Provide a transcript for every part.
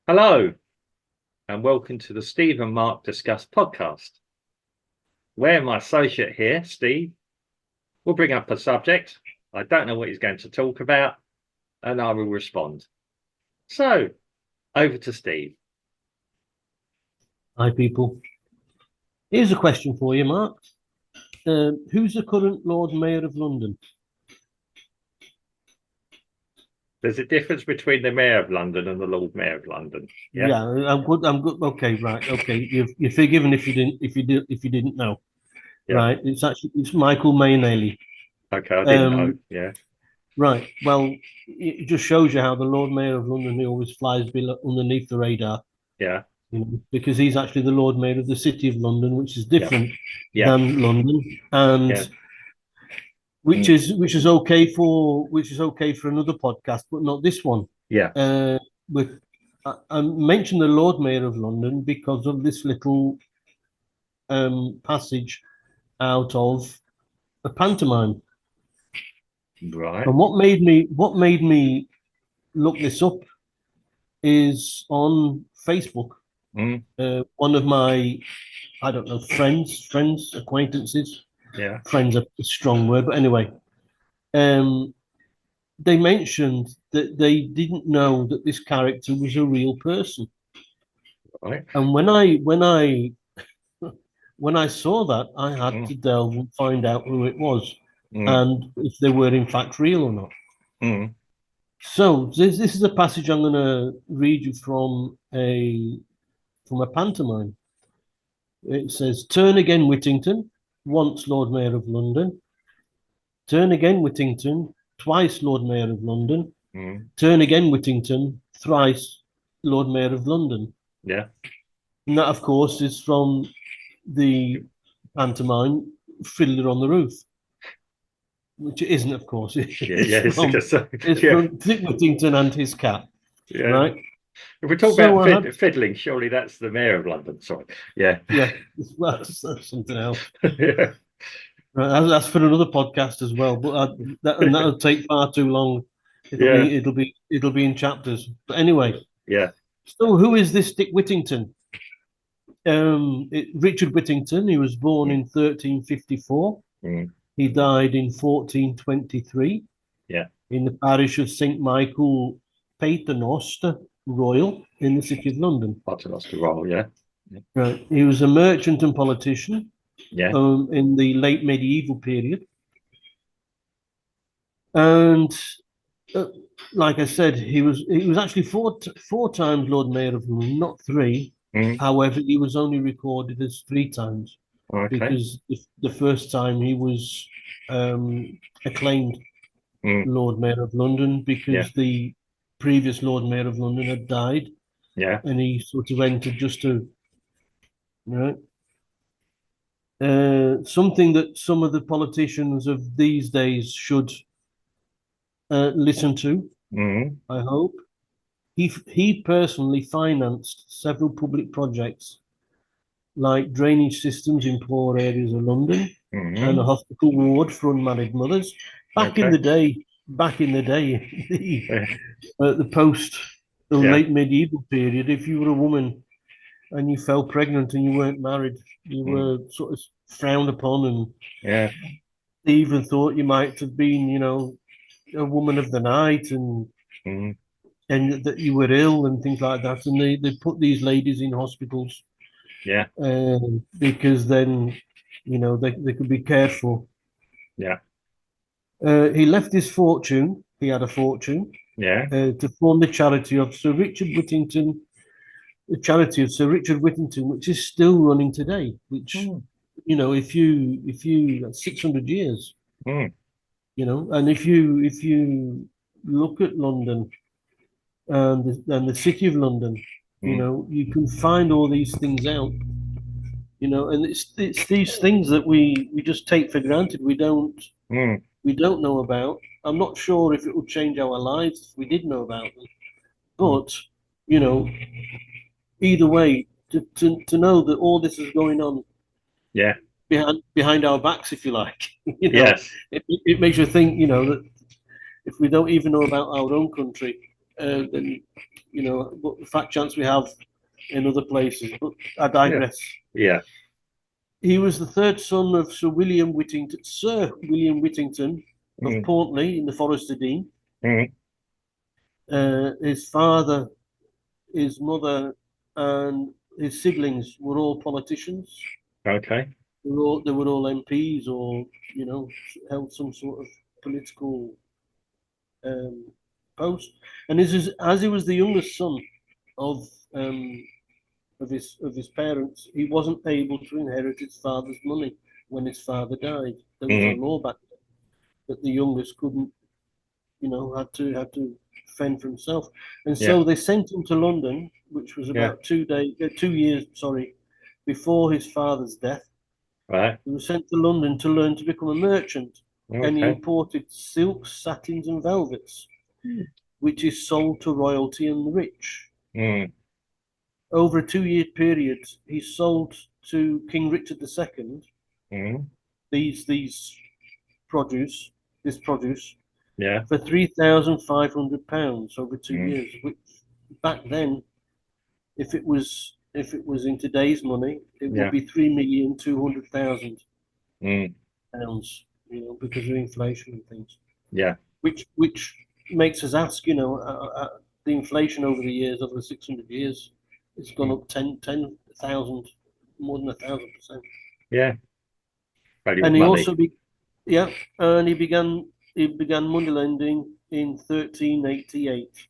Hello, and welcome to the Steve and Mark Discuss podcast, where my associate here, Steve, will bring up a subject. I don't know what he's going to talk about, and I will respond. So, over to Steve. Hi, people. Here's a question for you, Mark. Who's the current Lord Mayor of London? There's a difference between the Mayor of London and the Lord Mayor of London. Yeah, I'm good. I'm good. Okay, right. Okay, you're forgiven if you didn't know. Yeah. Right. It's Michael Mayneley. Okay, I didn't know. Yeah. Right. Well, it just shows you how the Lord Mayor of London, he always flies underneath the radar. Yeah. Because he's actually the Lord Mayor of the City of London, which is different Yeah. than London, and Yeah. which is okay for another podcast, but not this one. Yeah. With I mentioned the Lord Mayor of London because of this little passage out of a pantomime. Right. And what made me look this up is on Facebook. One of my, I don't know, acquaintances. Yeah. Friends are a strong word, but anyway, they mentioned that they didn't know that this character was a real person. Right. And when I saw that, I had to delve and find out who it was and if they were in fact real or not. So this is a passage I'm going to read you from a pantomime. It says, "Turn again, Whittington, once Lord Mayor of London. Turn again, Whittington, twice Lord Mayor of London. Turn again, Whittington, thrice Lord Mayor of London." Yeah. And that, of course, is from the pantomime Fiddler on the Roof, which it isn't, of course. It's from Dick Whittington and his cat. Yeah. Right. If we talk about fiddling, surely that's the Mayor of London. Sorry. Yeah. Yeah. That's something else. Yeah. Right, that's for another podcast as well, but that'll take far too long. It'll be in chapters. But anyway. Yeah. So who is this Dick Whittington? Richard Whittington. He was born in 1354. He died in 1423. Yeah. In the parish of St. Michael Paternoster Royal in the City of London. Paternoster Royal, yeah. Right. He was a merchant and politician. Yeah. In the late medieval period. And like I said, he was actually four times Lord Mayor of London, not three. However, he was only recorded as three times because the first time he was acclaimed Lord Mayor of London because the previous Lord Mayor of London had died. Yeah. And he sort of entered just to, right? Something that some of the politicians of these days should listen to, I hope. He personally financed several public projects like drainage systems in poor areas of London and a hospital ward for unmarried mothers. Back in the day, the late medieval period, if you were a woman and you fell pregnant and you weren't married, you were sort of frowned upon, and they even thought you might have been, a woman of the night, and that you were ill and things like that. And they put these ladies in hospitals, because then, they could be cared for. Yeah. He left his fortune. He had a fortune. Yeah. To form the charity of Sir Richard Whittington. The charity of Sir Richard Whittington, which is still running today, which, if you that's 600 years, and if you look at London and the City of London, you can find all these things out, and it's these things that we just take for granted. We don't know about. I'm not sure if it would change our lives if we did know about them, but either way, to know that all this is going on, behind our backs, if you like, Yes, it makes you think, that if we don't even know about our own country, than what the fat chance we have in other places. But I digress. Yeah. He was the third son of Sir William Whittington of Portley in the Forest of Dean. His father, his mother, and his siblings were all politicians. Okay. They were all MPs or held some sort of political post. And as he was the youngest son of his parents, he wasn't able to inherit his father's money when his father died. There was a law back then that the youngest couldn't, had to fend for himself. And so they sent him to London, which was about 2 years, before his father's death. Right. He was sent to London to learn to become a merchant, and he Okay. imported silks, satins, and velvets, which is sold to royalty and the rich. Over a 2-year period, he sold to King Richard II this produce for £3,500 over 2 years, which back then, if it was in today's money, it would be £3,200,000 pounds, because of inflation and things. Yeah. Which makes us ask, the inflation over the years, over the 600 years, it's gone up 10,000, more than 1,000%. Yeah. Value of And he money. also and he began money lending in 1388.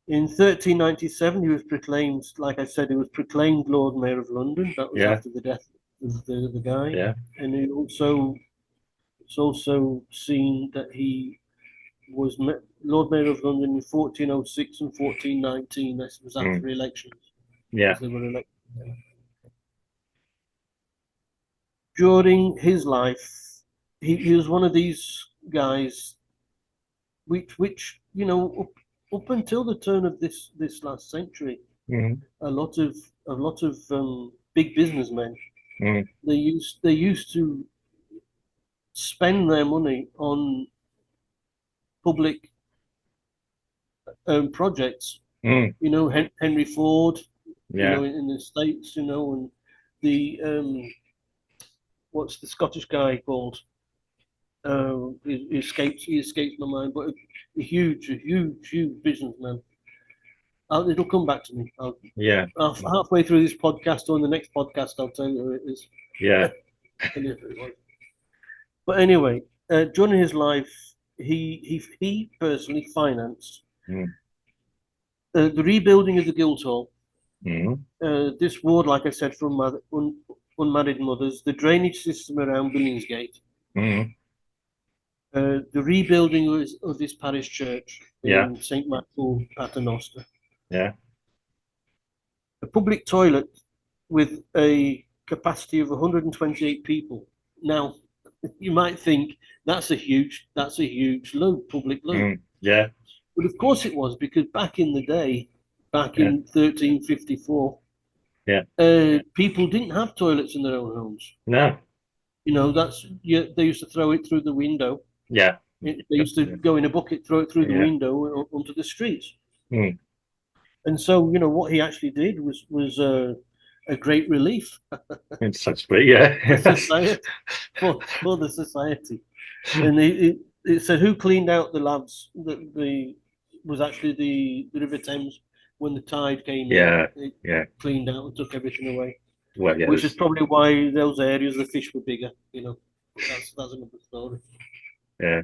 In 1397, he was proclaimed, like I said, he was proclaimed Lord Mayor of London. That was after the death of the guy. Yeah. And it's also seen that he was Lord Mayor of London in 1406 and 1419. This was after elections. Yeah. They were elected. During his life, he was one of these guys, which up until the turn of this last century, a lot of big businessmen, they used to spend their money on public projects. Henry Ford, in the States, and the what's the Scottish guy called? He escapes my mind, but a huge businessman. It'll come back to me. Halfway through this podcast or in the next podcast, I'll tell you who it is. Yeah. But anyway, during his life, he personally financed the rebuilding of the Guildhall. This ward, like I said, from unmarried mothers, the drainage system around Billingsgate, the rebuilding of this parish church in St. Michael Paternoster. Yeah. A public toilet with a capacity of 128 people. Now, you might think that's a huge load, public load. Yeah. But of course it was, because back in the day, in 1354, people didn't have toilets in their own homes. No. They used to throw it through the window. Yeah. They used to go in a bucket, throw it through the window onto the streets. And so, what he actually did was a great relief. In such way, yeah. for the society. And it said who cleaned out the lads that was actually the River Thames when the tide came in. It cleaned out and took everything away. Well, which is probably why those areas the fish were bigger. That's another story. Yeah.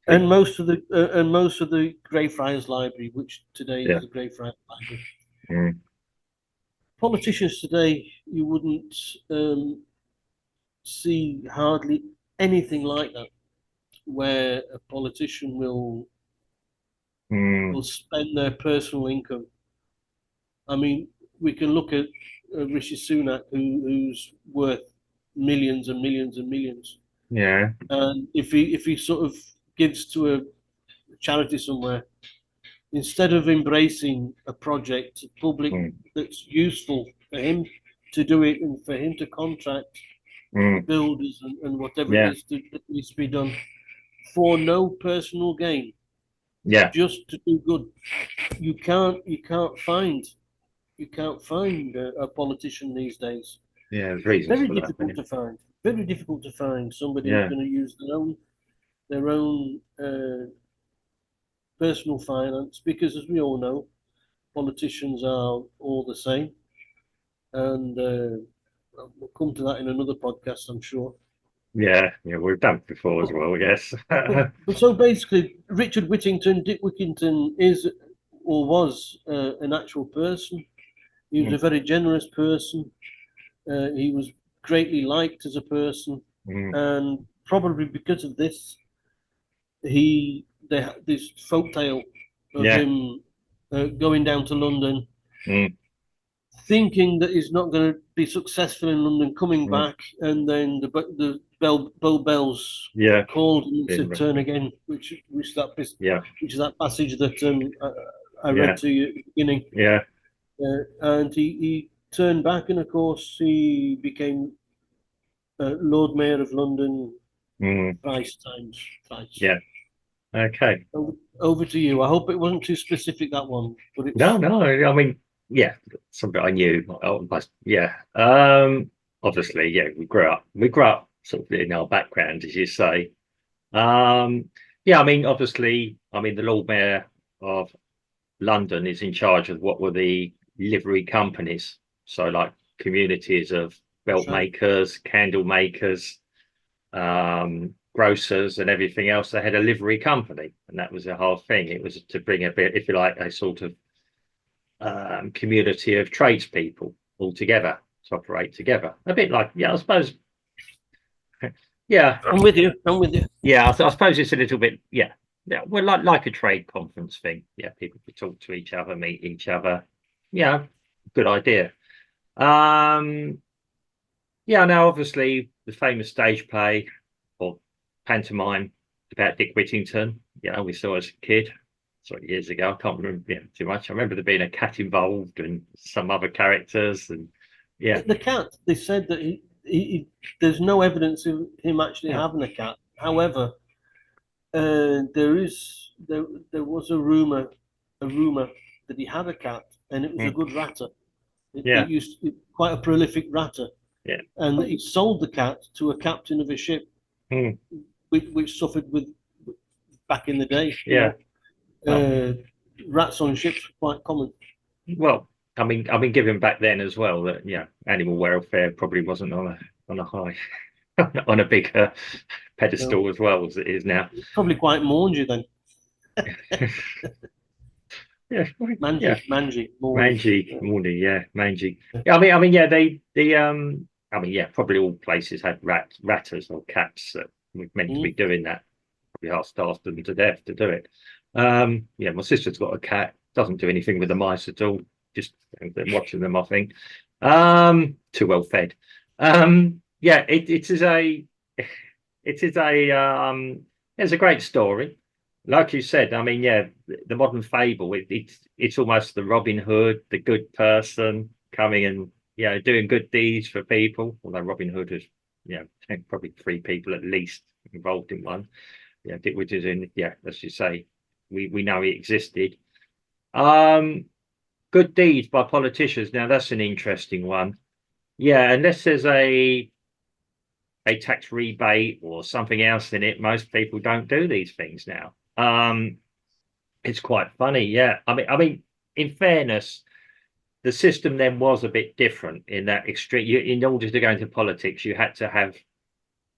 And most of the Greyfriars Library, which today is the Greyfriars Library. Politicians today, you wouldn't see hardly anything like that, where a politician will spend their personal income. I mean, we can look at Rishi Sunak, who's worth millions and millions and millions. Yeah. And if he sort of gives to a charity somewhere, instead of embracing a project public that's useful for him to do it and for him to contract builders and whatever it is that needs to be done for no personal gain, Yeah. just to do good. You can't find a politician these days. Yeah. There's reasons Very for that. difficult to find. Very difficult to find somebody who's Yeah. going to use their own personal finance, because as we all know, politicians are all the same, and we'll come to that in another podcast, I'm sure. Yeah. Yeah. We've done it before as well. Yes. But so basically, Richard Whittington, Dick Whittington is or was an actual person. He was a very generous person. He was greatly liked as a person, and probably because of this, they had this folk tale of Yeah. him going down to London, Mm. thinking that he's not going to be successful in London, coming Mm. back, and then the bow bells Yeah. called and said, In- "Turn again," Yeah. which is that passage that I Yeah. read to you at the beginning. Yeah. And he turned back, and of course he became Lord Mayor of London Mm. thrice. Yeah. Okay. Over to you. I hope it wasn't too specific, that one, but No, it's no. I mean, yeah, something I knew. Yeah. Obviously, yeah, we grew up sort of in our background, as you say. Yeah, I mean, obviously, I mean, the Lord Mayor of London is in charge of what were the livery companies. So, like communities of belt right. makers, candle makers, grocers, and everything else. They had a livery company, and that was the whole thing. It was to bring a bit, if you like, a sort of community of tradespeople all together to operate together. A bit like, yeah, I suppose. Yeah, I'm with you. I'm with you. yeah, I suppose it's a little bit, yeah, yeah. Well, like a trade conference thing. Yeah, people could talk to each other, meet each other. Yeah, good idea. Yeah, now obviously the famous stage play or pantomime about Dick Whittington. Yeah, we saw as a kid, years ago. I can't remember too much. I remember there being a cat involved and some other characters, and yeah, The cat. They said that there's no evidence of him actually yeah, having a cat. However, there was a rumor that he had a cat, and it was a mm, good ratter. yeah, Quite a prolific ratter, yeah, and that he sold the cat to a captain of a ship, mm, which suffered with back in the day. yeah. Well, Rats on ships were quite common. well, I mean, given back then as well that animal welfare probably wasn't on a high on a big No, pedestal as well as it is now. probably quite mangy then. Yeah, yeah. Mangy, Mangy, Morning, yeah, mangy. Yeah, I mean, yeah, I mean, yeah, probably all places had ratters or cats that were meant to be doing that. Probably half-staffed them to death to do it. Yeah, my sister's got a cat, doesn't do anything with the mice at all, just watching them, I think. Too well fed. Yeah, it is a, it is a, it's a great story. Like you said, I mean, yeah, the modern fable, it's almost the Robin Hood, the good person coming and doing good deeds for people. Although Robin Hood is, probably three people at least involved in one. Yeah, Dick Whittington, yeah, as you say, we know he existed. Good deeds by politicians. Now that's an interesting one. Yeah, unless there's a tax rebate or something else in it, most people don't do these things now. It's quite funny, yeah. I mean, in fairness, the system then was a bit different in that in order to go into politics, you had to have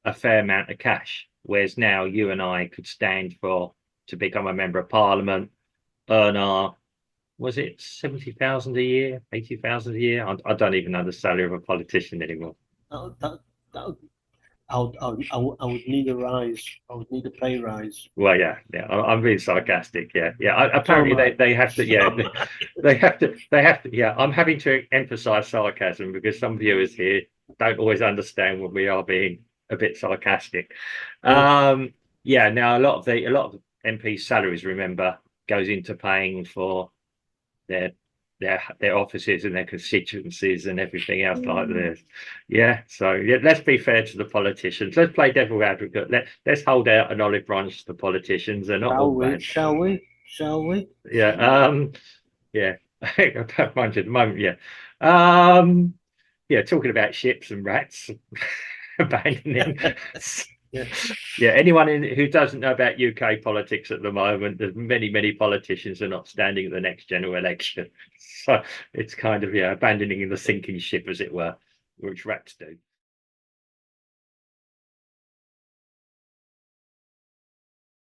a fair amount of cash. Whereas now you and I could stand to become a member of parliament, earn was it 70,000 a year, 80,000 a year? I don't even know the salary of a politician anymore. That, that, I would need a rise. I would need a pay rise. Well, yeah, I'm being sarcastic. Yeah, yeah. Apparently, So they have to. Yeah, they have to. They have to. Yeah, I'm having to emphasise sarcasm because some viewers here don't always understand when we are being a bit sarcastic. Yeah. Now a lot of MPs' salaries, remember, goes into paying for their their offices and their constituencies and everything else like this. Yeah, so yeah, let's be fair to the politicians. Let's play devil advocate. Let's hold out an olive branch to the politicians. They're not all bad. Shall we? Shall we? Yeah. Yeah. About mine at the moment. Yeah. Yeah. Talking about ships and rats abandoning. Yeah. Yeah. Anyone who doesn't know about UK politics at the moment, there's many politicians are not standing at the next general election. So it's kind of, yeah, abandoning the sinking ship, as it were, which rats do.